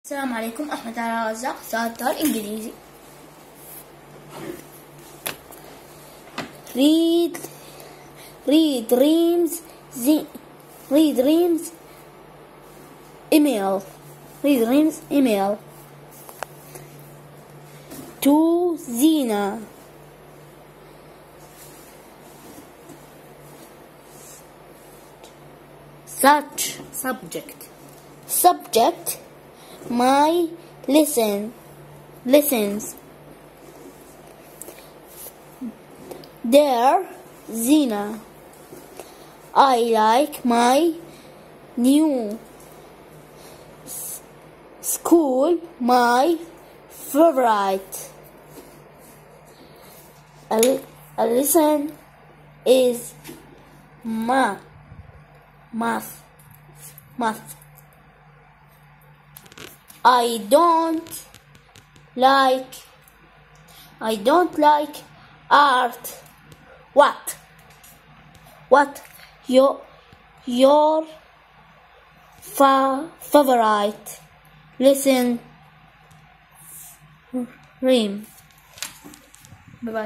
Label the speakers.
Speaker 1: السلام عليكم. أحمد على رزاق، سأختار إنجليزي. read dreams email to Zina. Such subject my lessons. Dear Zina, I like my new school, my favorite. A lesson is math. I don't like art. What your favorite lesson? Bye bye.